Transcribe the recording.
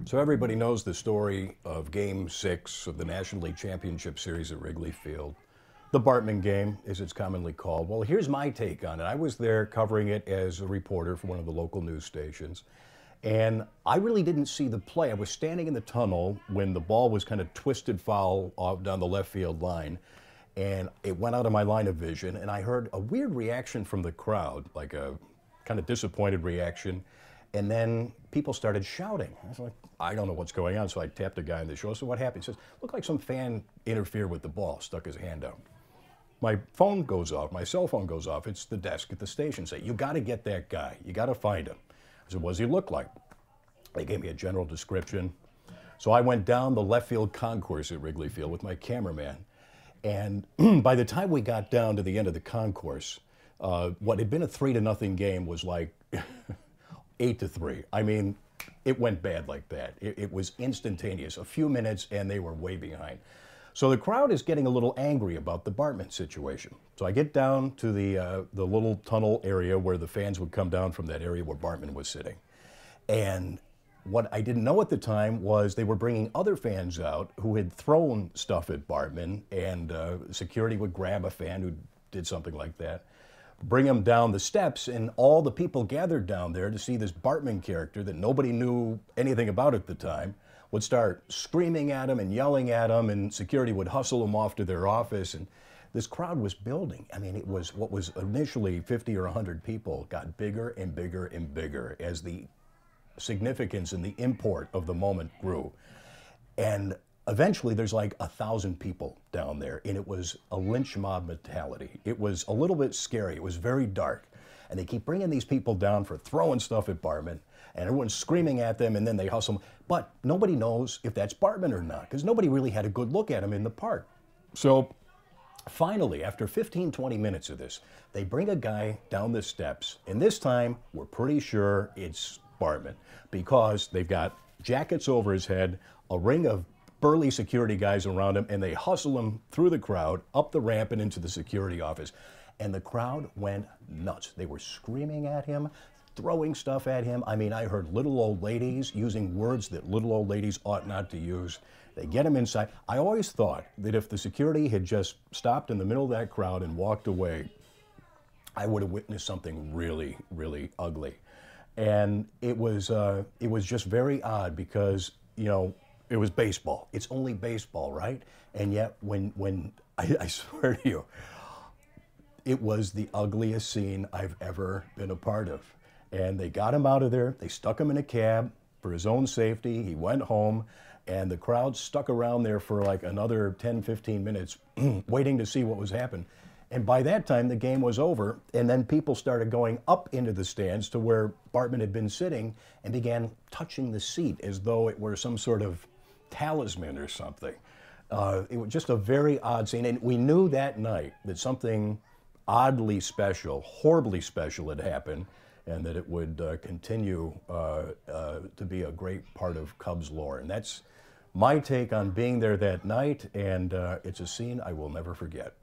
So everybody knows the story of Game 6 of the National League Championship Series at Wrigley Field. The Bartman game, as it's commonly called. Well, here's my take on it. I was there covering it as a reporter for one of the local news stations, and I really didn't see the play. I was standing in the tunnel when the ball was kind of twisted foul off down the left field line, and it went out of my line of vision, and I heard a weird reaction from the crowd, like a kind of disappointed reaction. And then people started shouting. I was like, I don't know what's going on. So I tapped a guy on the shoulder. So what happened? He says, looked like some fan interfered with the ball, stuck his hand out. My phone goes off, my cell phone goes off. It's the desk at the station. Say, you got to get that guy. You got to find him. I said, what does he look like? They gave me a general description. So I went down the left field concourse at Wrigley Field with my cameraman. And by the time we got down to the end of the concourse, what had been a 3-0 game was like 8-3. I mean, it went bad like that. It was instantaneous. A few minutes and they were way behind. So the crowd is getting a little angry about the Bartman situation. So I get down to the little tunnel area where the fans would come down from that area where Bartman was sitting. And what I didn't know at the time was they were bringing other fans out who had thrown stuff at Bartman, and security would grab a fan who did something like that, bring him down the steps, and all the people gathered down there to see this Bartman character that nobody knew anything about at the time would start screaming at him and yelling at him, and security would hustle him off to their office. And this crowd was building. I mean, it was what was initially 50 or 100 people got bigger and bigger and bigger as the significance and the import of the moment grew. And eventually there's like 1,000 people down there, and it was a lynch mob mentality. It was a little bit scary. It was very dark. And they keep bringing these people down for throwing stuff at Bartman, and everyone's screaming at them, and then they hustle them. But nobody knows if that's Bartman or not, because nobody really had a good look at him in the park. So finally, after 15, 20 minutes of this, they bring a guy down the steps, and this time we're pretty sure it's Bartman, because they've got jackets over his head, a ring of burly security guys around him, and they hustle him through the crowd, up the ramp and into the security office. And the crowd went nuts. They were screaming at him, throwing stuff at him. I mean, I heard little old ladies using words that little old ladies ought not to use. They get him inside. I always thought that if the security had just stopped in the middle of that crowd and walked away, I would have witnessed something really, really ugly. And it was just very odd because, you know, it was baseball. It's only baseball, right? And yet when I swear to you, it was the ugliest scene I've ever been a part of. And they got him out of there. They stuck him in a cab for his own safety. He went home, and the crowd stuck around there for like another 10, 15 minutes waiting to see what was happening. And by that time, the game was over, and then people started going up into the stands to where Bartman had been sitting and began touching the seat as though it were some sort of talisman or something. It was just a very odd scene, and we knew that night that something oddly special, horribly special had happened, and that it would continue to be a great part of Cubs lore. And that's my take on being there that night, and it's a scene I will never forget.